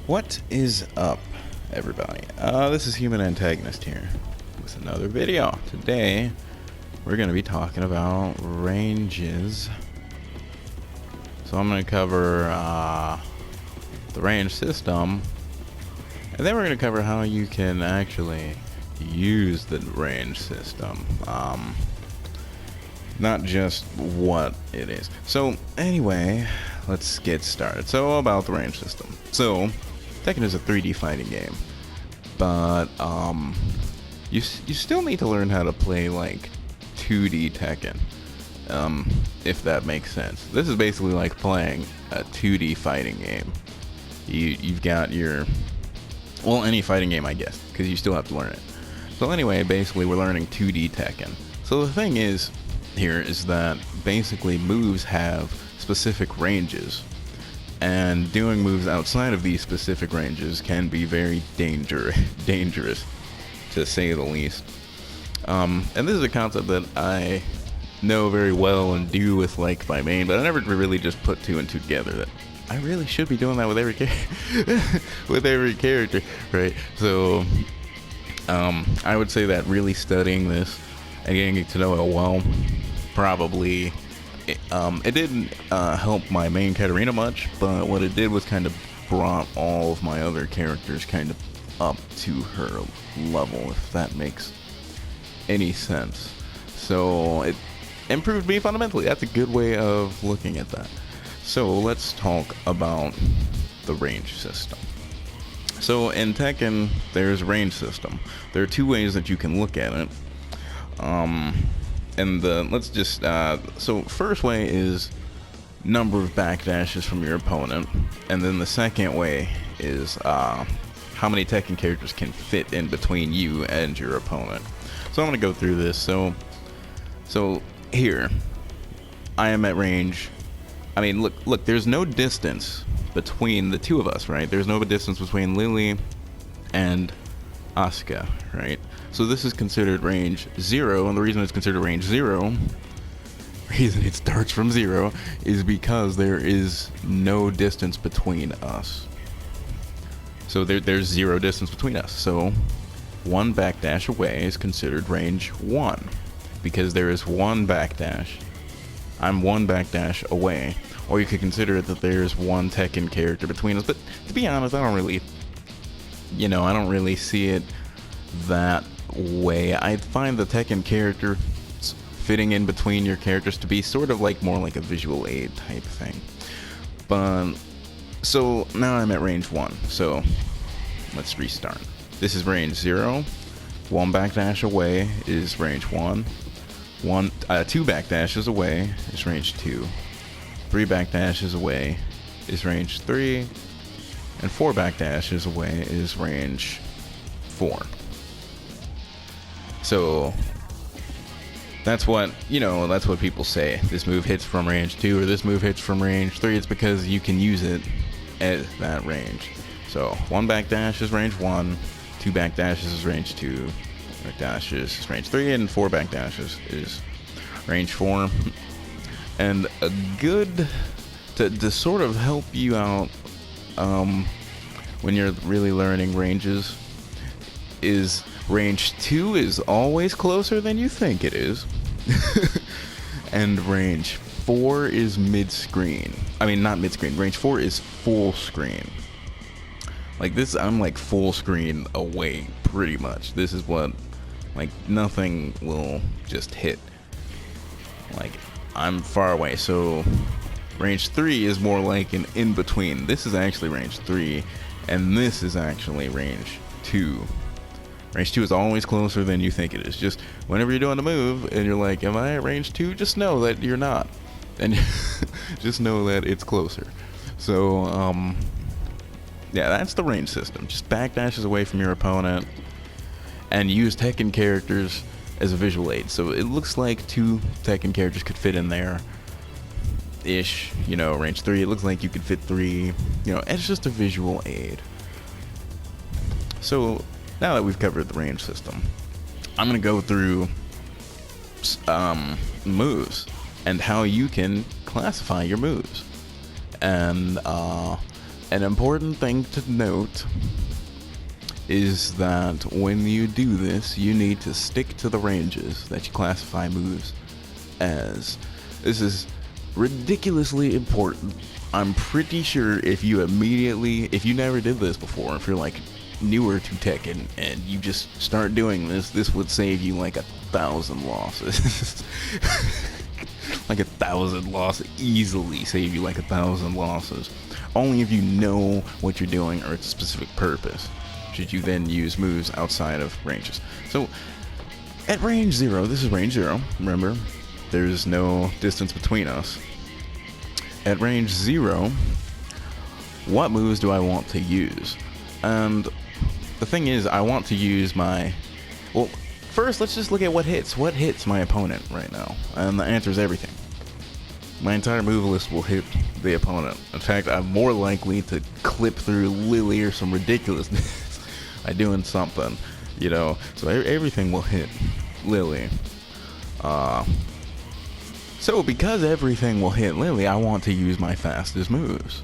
What is up, everybody? This is Human Antagonist here with another video. Today, we're going to be talking about ranges. So I'm going to cover the range system, and then we're going to cover how you can actually use the range system. Not just what it is. So anyway, let's get started. So about the range system. So Tekken is a 3D fighting game, but you still need to learn how to play like 2D Tekken, if that makes sense. This is basically like playing a 2D fighting game. You've got your, well, any fighting game, I guess, because you still have to learn it. So anyway, basically we're learning 2D Tekken. So the thing is here is that basically moves have specific ranges, and doing moves outside of these specific ranges can be very dangerous, to say the least. And this is a concept that I know very well and do with like my main, but I never really just put two and two together that I really should be doing that with every character, right? So I would say that really studying this and getting to know it well probably it didn't help my main Katarina much, but what it did was kind of brought all of my other characters kind of up to her level, if that makes any sense. So it improved me fundamentally. That's a good way of looking at that. So let's talk about the range system. So in Tekken, there's a range system. There are two ways that you can look at it. And let's just, so first way is number of backdashes from your opponent, and then the second way is how many Tekken characters can fit in between you and your opponent. So I'm going to go through this. So here, I am at range. I mean, look, there's no distance between the two of us, right? There's no distance between Lily and Asuka, right? So this is considered range 0, and the reason it's considered range 0, reason it starts from 0, is because there is no distance between us. So there's 0 distance between us. So one backdash away is considered range 1, because there is one backdash. I'm one backdash away. Or you could consider it that there's one Tekken character between us. But to be honest, I don't really see it that way. I find the Tekken character fitting in between your characters to be sort of like more like a visual aid type thing. But so now I'm at range 1. So let's restart. This is range 0. One backdash away is range 1. Two backdashes away is range 2. 3 backdashes away is range 3. And 4 backdashes away is range 4. So that's what people say. This move hits from range 2 or this move hits from range 3. It's because you can use it at that range. So 1 backdash is range 1, 2 backdashes is range 2, backdashes is range 3, and 4 backdashes is range 4. And a good to sort of help you out when you're really learning ranges is range 2 is always closer than you think it is. And range 4 is mid-screen. I mean, not mid-screen. Range 4 is full screen. Like this, I'm like full screen away pretty much. This is what, like, nothing will just hit. Like, I'm far away. So range 3 is more like an in-between. This is actually range 3, and this is actually range 2. Range 2 is always closer than you think it is. Just whenever you're doing a move and you're like, am I at range 2? Just know that you're not. And just know that it's closer. So, yeah, that's the range system. Just backdashes away from your opponent and use Tekken characters as a visual aid. So it looks like 2 Tekken characters could fit in there. Ish, range 3. It looks like you could fit 3. It's just a visual aid. So now that we've covered the range system, I'm going to go through moves and how you can classify your moves. And An important thing to note is that when you do this, you need to stick to the ranges that you classify moves as. This is ridiculously important. I'm pretty sure if you never did this before, if you're like newer to Tekken and you just start doing this, this would save you like 1,000 losses. Like 1,000 losses, easily save you like 1,000 losses. Only if you know what you're doing or it's a specific purpose should you then use moves outside of ranges. So at range 0, this is range 0, remember, there's no distance between us. At range 0, what moves do I want to use? And the thing is, I want to use my, well, first let's just look at what hits. What hits my opponent right now? And the answer is everything. My entire move list will hit the opponent. In fact, I'm more likely to clip through Lily or some ridiculousness by doing something, you know. So everything will hit Lily. So because everything will hit Lily, I want to use my fastest moves.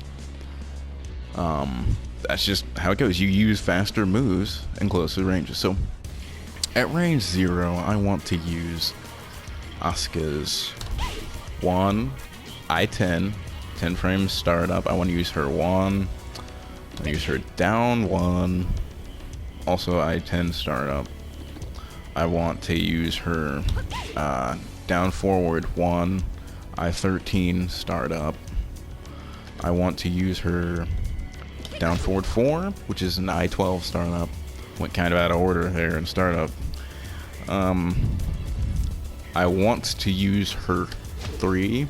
That's just how it goes. You use faster moves in closer ranges. So at range 0, I want to use Asuka's 1, I-10, 10 frames startup. I want to use her 1. I want to use her down 1. Also I-10 startup. I want to use her down forward 1, I-13 startup. I want to use her down forward 4, which is an I-12 startup. Went kind of out of order there in startup. I want to use her 3,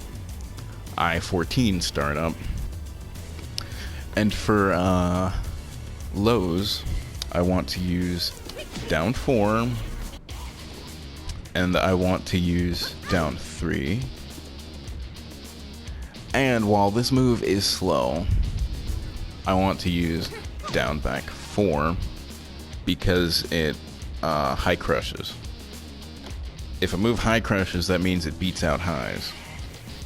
I-14 startup. And for lows, I want to use down 4, and I want to use down 3. And while this move is slow, I want to use down back 4 because it high crushes. If a move high crushes, that means it beats out highs.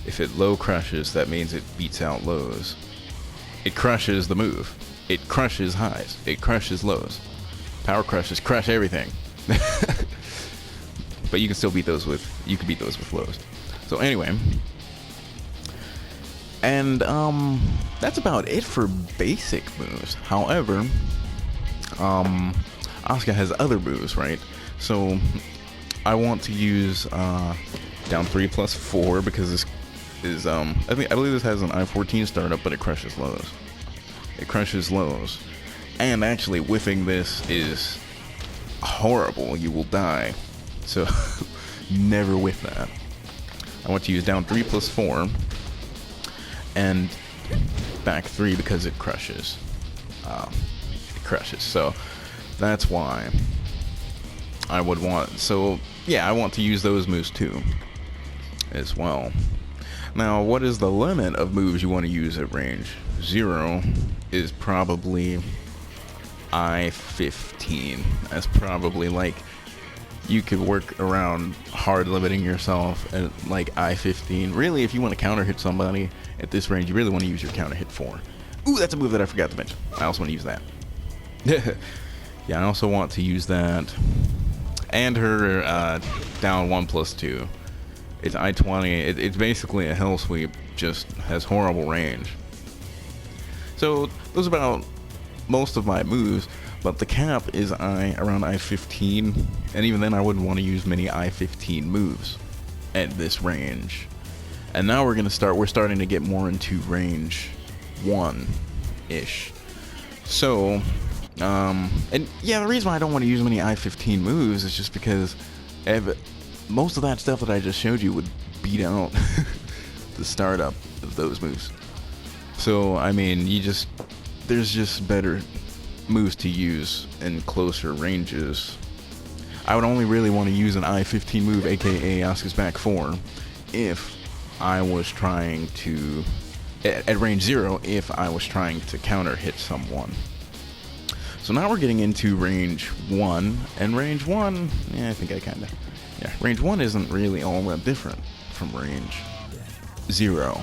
If it low crushes, that means it beats out lows. It crushes the move. It crushes highs. It crushes lows. Power crushes crush everything. But you can still beat those with lows. So anyway, and that's about it for basic moves. However, Asuka has other moves, right? So I want to use down 3 plus 4 because this is I believe this has an I-14 startup, but it crushes lows. It crushes lows, and actually whiffing this is horrible. You will die. So never whiff that. I want to use down 3 plus 4 and back 3 because it crushes. So that's why I would want. So yeah, I want to use those moves too as well. Now, what is the limit of moves you want to use at range 0 is probably I-15. That's probably like, you could work around hard limiting yourself at like I-15. Really, if you want to counter hit somebody at this range, you really want to use your counter hit 4. Ooh, that's a move that I forgot to mention. I also want to use that. Yeah, I also want to use that. And her down 1 plus 2. It's I-20. It's basically a hell sweep, just has horrible range. So those are about most of my moves, but the cap is around I-15, and even then I wouldn't want to use many I-15 moves at this range. And now we're starting to get more into range 1-ish. So, and yeah, the reason why I don't want to use many I-15 moves is just because most of that stuff that I just showed you would beat out the startup of those moves. So, I mean, there's just better moves to use in closer ranges. I would only really want to use an I-15 move, aka Asuka's back 4, if I was trying to, at range 0, if I was trying to counter hit someone. So now we're getting into range 1, and range 1, yeah, I think range 1 isn't really all that different from range 0.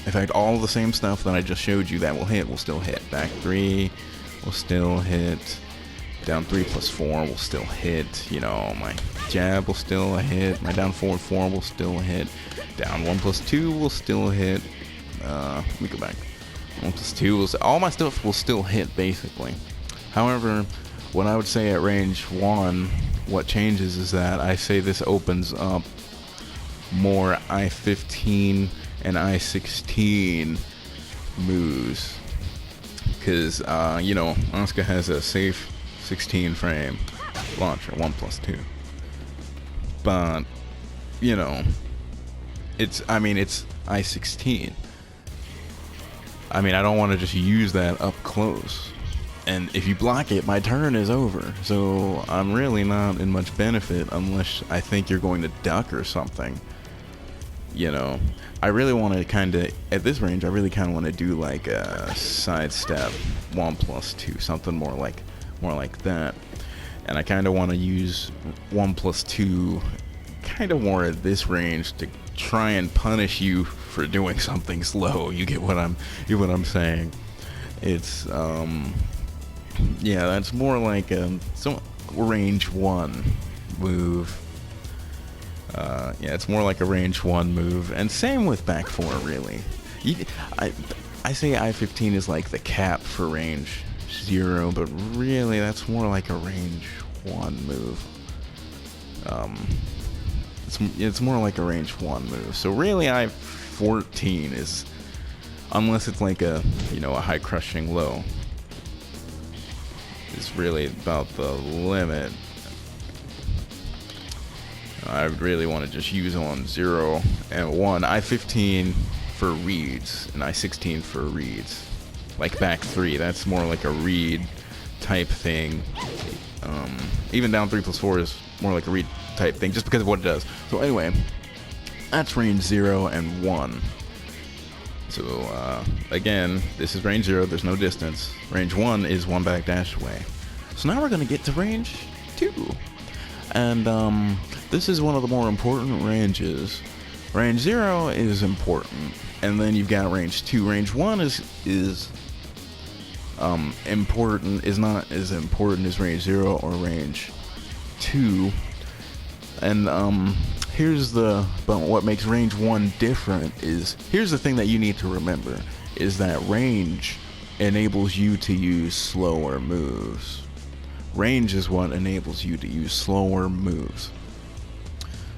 In fact, all the same stuff that I just showed you that will still hit. Back 3 will still hit. Down 3 plus 4 will still hit. You know, my jab will still hit. My down forward 4 will still hit. Down 1 plus 2 will still hit. Let me go back. 1 plus 2 will all my stuff will still hit, basically. However, what I would say at range 1, what changes is that I say this opens up more I-15 and I-16 moves. Because, you know, Asuka has a safe 16 frame launcher, 1 plus 2. But, you know, it's I-16. I mean, I don't want to just use that up close. And if you block it, my turn is over. So I'm really not in much benefit unless I think you're going to duck or something. You know, I really want to kind of, at this range, I really kind of want to do like a sidestep 1 plus 2, something more like that. And I kind of want to use 1 plus 2 kind of more at this range to try and punish you for doing something slow. You get what I'm saying? It's yeah, that's more like a range 1 move. Yeah, it's more like a range 1 move, and same with back 4, really. I say I-15 is like the cap for range 0, but really that's more like a range 1 move. It's more like a range 1 move. So really I-14 is, unless it's like a, you know, a high crushing low, is really about the limit. I would really want to just use on 0 and 1. I-15 for reads and I-16 for reads. Like back 3, that's more like a read type thing. Even down 3 plus 4 is more like a read type thing, just because of what it does. So anyway, that's range 0 and 1. So again, this is range 0, there's no distance. Range 1 is 1 backdash away. So now we're going to get to range 2. And this is one of the more important ranges. Range 0 is important, and then you've got range 2. Range 1 is important, is not as important as range 0 or range 2. And but what makes range 1 different is, here's the thing that you need to remember, is that range enables you to use slower moves. Range is what enables you to use slower moves.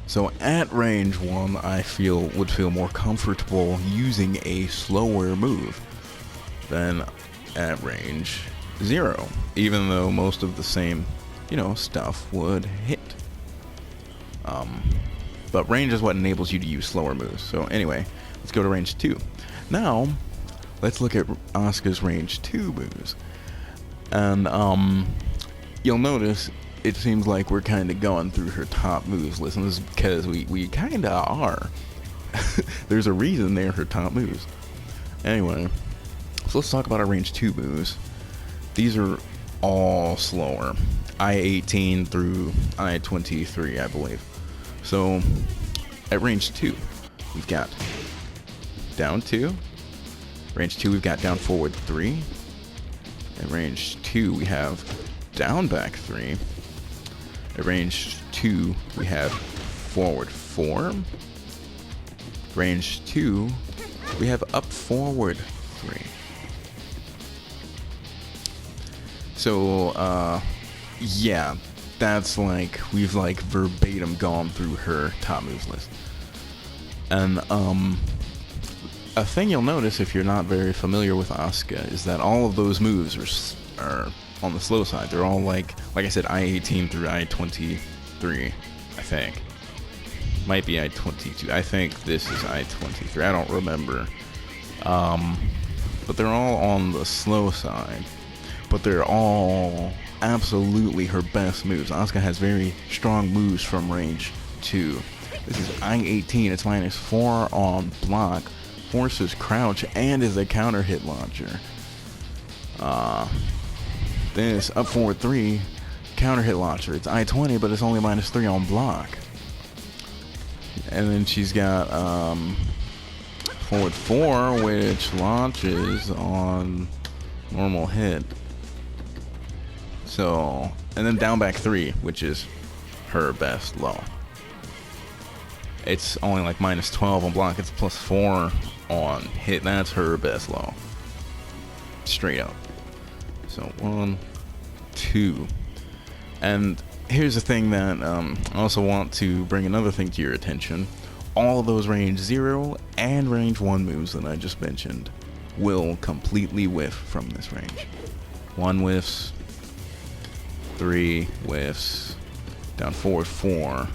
So at range 1, I would feel more comfortable using a slower move than at range 0, even though most of the same, you know, stuff would hit. But range is what enables you to use slower moves. So anyway, let's go to range 2. Now, let's look at Asuka's range 2 moves. And you'll notice it seems like we're kind of going through her top moves list. And this is because we kind of are. There's a reason they're her top moves. Anyway, so let's talk about our range 2 moves. These are all slower. I-18 through I-23, I believe. So at range 2, we've got down 2. Range 2, we've got down forward 3. At range 2, we have down back 3. At range 2, we have forward 4. Range 2, we have up forward 3. So, yeah, that's like, we've like verbatim gone through her top moves list. And, a thing you'll notice if you're not very familiar with Asuka is that all of those moves are on the slow side. They're all like I said, I-18 through I-23, I think. Might be I-22. I think this is I-23. I don't remember. But they're all on the slow side. But they're all absolutely her best moves. Asuka has very strong moves from range 2. This is I-18. It's -4 on block, forces crouch, and is a counter hit launcher. This up forward 3 counter hit launcher. It's I-20, but it's only -3 on block. And then she's got forward 4, which launches on normal hit. So, and then down back 3, which is her best low. It's only like minus 12 on block. It's plus 4 on hit. That's her best low. Straight up. So 1, 2. And here's the thing that I also want to bring another thing to your attention. All of those range 0 and range 1 moves that I just mentioned will completely whiff from this range. 1 whiffs, 3 whiffs, down forward 4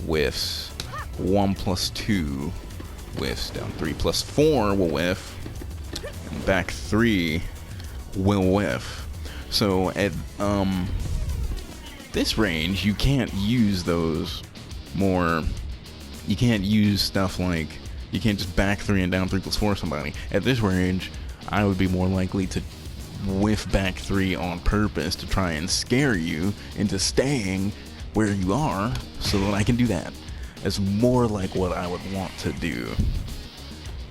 whiffs, 1 plus 2 whiffs, down 3 plus 4 will whiff, and back 3 will whiff. So at this range, you can't use those more. You can't use stuff like, you can't just back 3 and down 3 plus 4 somebody. At this range, I would be more likely to whiff back 3 on purpose to try and scare you into staying where you are so that I can do that. It's more like what I would want to do.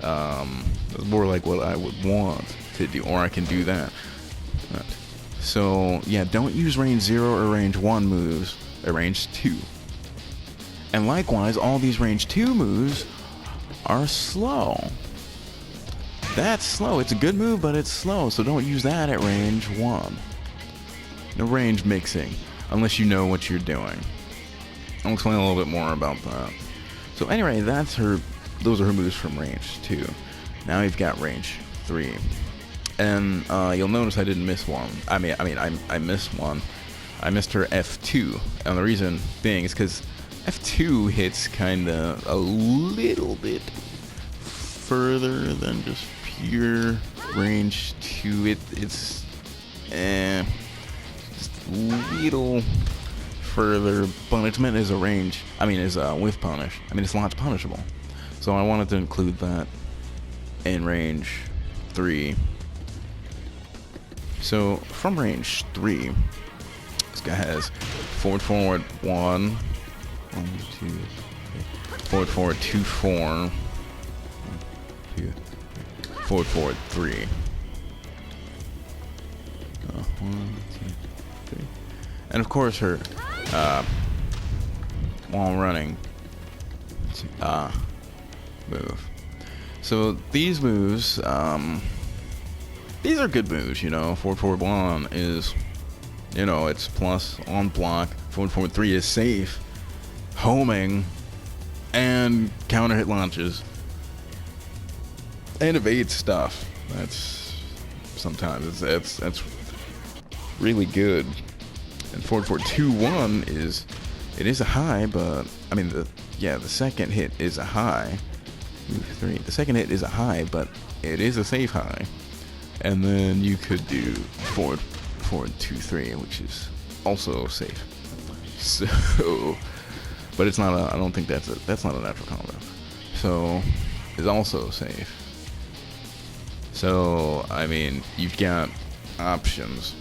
It's more like what I would want to do, or I can do that. So yeah, don't use range 0 or range 1 moves at range 2. And likewise, all these range 2 moves are slow. That's slow. It's a good move, but it's slow, so don't use that at range 1. No range mixing, unless you know what you're doing. I'll explain a little bit more about that. So anyway, those are her moves from range 2. Now you've got range 3. And you'll notice I didn't miss one. I missed one. I missed her F2. And the reason being is because F2 hits kind of a little bit further than just pure range 2. It's just a little further, but it's meant as a range. As a whiff punish. It's launch punishable. So I wanted to include that in range 3. So from range 3, this guy has forward 1, 2, 3, forward 2, 4, 1, 2, forward 3. 1, 2, 3. And of course her while running move. So these moves, these are good moves, forward 1 is, it's plus on block. Forward 3 is safe, homing, and counter hit launches, and evade stuff. That's sometimes that's really good. And forward 2, 1 is a high, but the second hit is a high. Move 3. The second hit is a high, but it is a safe high. And then you could do forward 2, 3, which is also safe. So, but it's not I don't think that's not a natural combo. So, it's also safe. So, you've got options.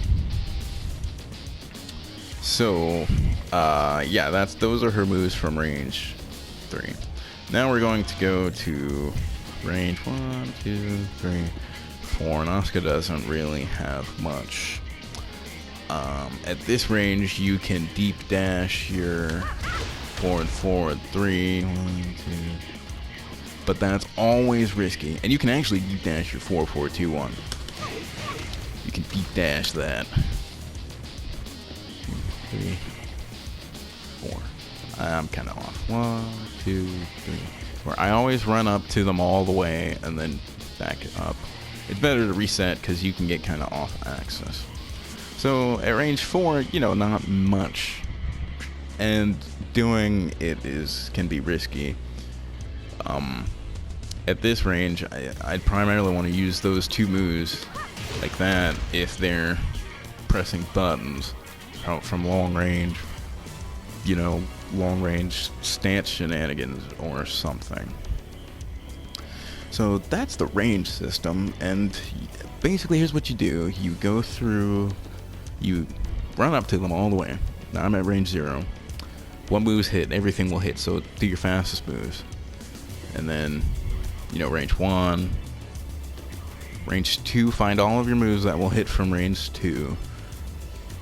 So, those are her moves from range 3. Now we're going to go to range 1, 2, 3, 4, and Asuka doesn't really have much. At this range, you can deep dash your forward 3, 1, 2, but that's always risky. And you can actually deep dash your forward 2, 1. You can deep dash that. 2, 3, 4. I'm kind of off. 1, 2, 3, 4. I always run up to them all the way and then back it up. It's better to reset because you can get kind of off axis. So at range 4, not much, and doing it can be risky. At this range, I'd primarily want to use those 2 moves like that if they're pressing buttons out from long range, long range stance shenanigans or something. So that's the range system, and basically here's what you do. You go through, you run up to them all the way. Now I'm at range 0. One move's hit, everything will hit, so do your fastest moves. And then, range 1, range 2, find all of your moves that will hit from range 2.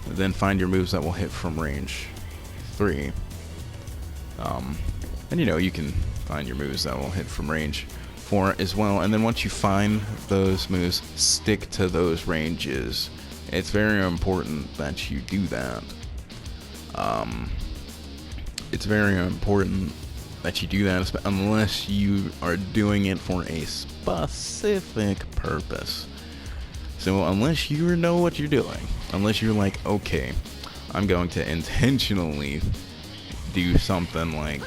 Then find your moves that will hit from range 3. And you can find your moves that will hit from range 4 as well. And then once you find those moves, stick to those ranges. It's very important that you do that. It's very important that you do that, unless you are doing it for a specific purpose. So unless you know what you're doing, unless you're like, okay, I'm going to intentionally do something like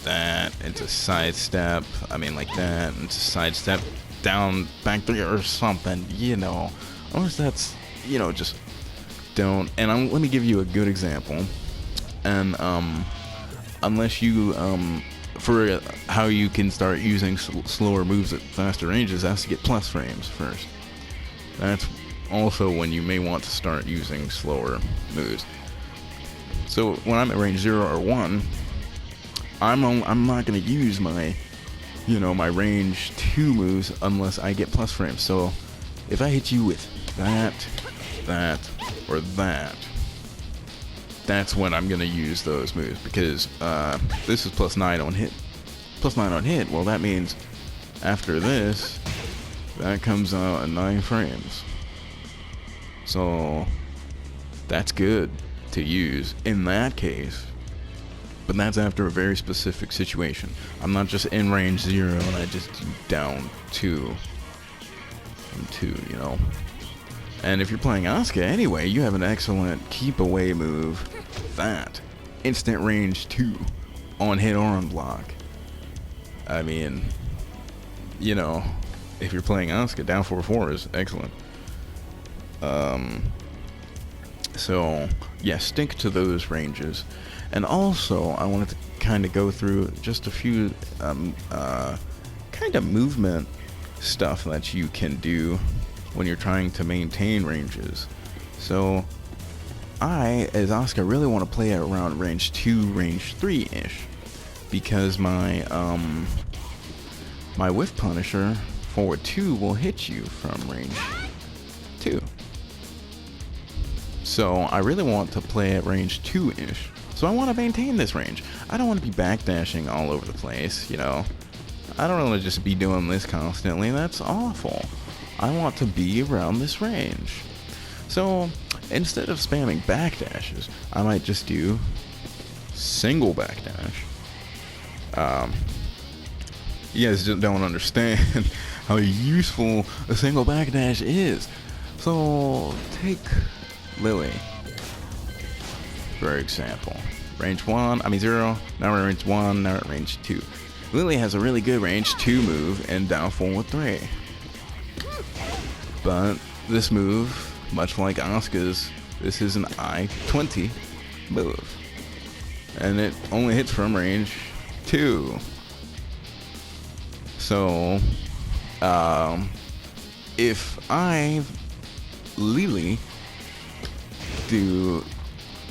that into sidestep, like that into sidestep down back 3 or something, unless that's, just don't. And let me give you a good example. And unless you for how you can start using slower moves at faster ranges, has to get plus frames first. That's also when you may want to start using slower moves. So when I'm at range 0 or 1, I'm not going to use my my range 2 moves unless I get plus frames. So if I hit you with that, or that, that's when I'm going to use those moves, because this is +9 on hit. +9 on hit, well, that means after this, that comes out at 9 frames. So that's good to use in that case, but that's after a very specific situation. I'm not just in range 0 and I just do down 2 and 2, And if you're playing Asuka anyway, you have an excellent keep away move, that instant range 2 on hit or on block. If you're playing Asuka, down 4/4 is excellent. So yeah, stick to those ranges. And also, I wanted to kind of go through just a few kind of movement stuff that you can do when you're trying to maintain ranges. So I, as Asuka, really want to play around range 2, range 3-ish, because my whiff punisher forward 2 will hit you from range 2. So I really want to play at range 2-ish. So I want to maintain this range. I don't want to be backdashing all over the place, I don't want to just be doing this constantly. That's awful. I want to be around this range. So instead of spamming backdashes, I might just do single backdash. You guys just don't understand how useful a single backdash is. So take Lily, for example. Range 1, 0, now we're at range 1, now we're at range 2. Lily has a really good range 2 move and down forward 3. But this move, much like Asuka's, this is an I-20 move. And it only hits from range 2. So, if I Lily do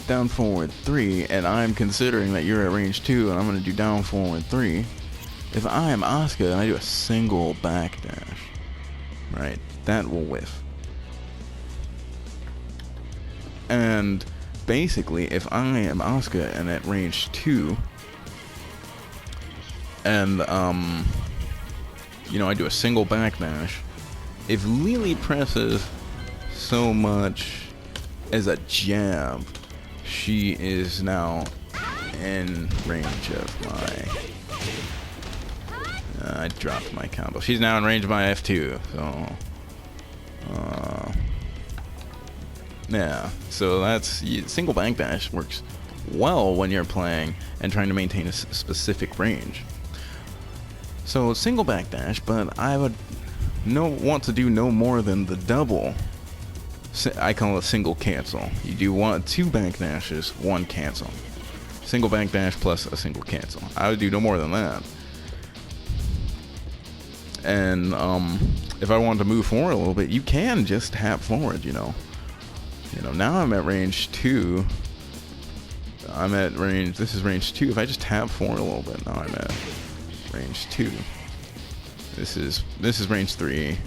down forward 3, and I'm considering that you're at range 2 and I'm going to do down forward 3, if I am Asuka and I do a single backdash, right, that will whiff. And basically, if I am Asuka and at range 2, and I do a single backdash, if Lily presses so much as a jab, she is now in range of my I dropped my combo. She's now in range of my F2, so yeah, so that's single backdash works well when you're playing and trying to maintain a specific range. So single backdash, but I would want to do no more than the double. I call it single cancel. You do 2 backdashes, 1 cancel. Single backdash plus a single cancel. I would do no more than that. And if I wanted to move forward a little bit, you can just tap forward, now I'm at range 2. This is range 2. If I just tap forward a little bit, now I'm at range 2. This is range 3.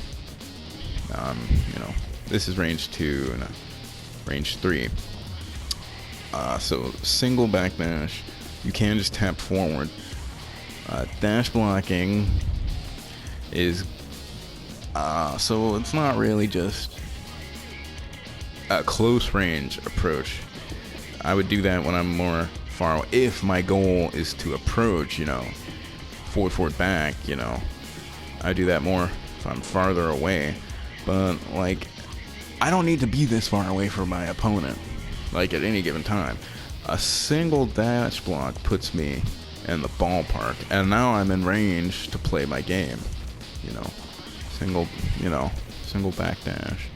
You know, this is range 2 and range 3. So single backdash, you can just tap forward. Dash blocking is so it's not really just a close range approach. I would do that when I'm more far away. If my goal is to approach, you know, forward, back, you know, I do that more if I'm farther away. But like, I don't need to be this far away from my opponent, like at any given time. A single dash block puts me in the ballpark, and now I'm in range to play my game. You know, single back dash.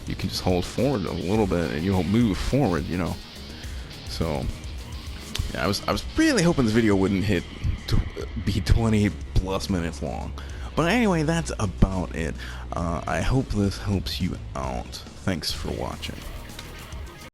You can just hold forward a little bit, and you'll move forward. You know, so yeah, I was really hoping this video wouldn't be 20 plus minutes long. But anyway, that's about it. I hope this helps you out. Thanks for watching.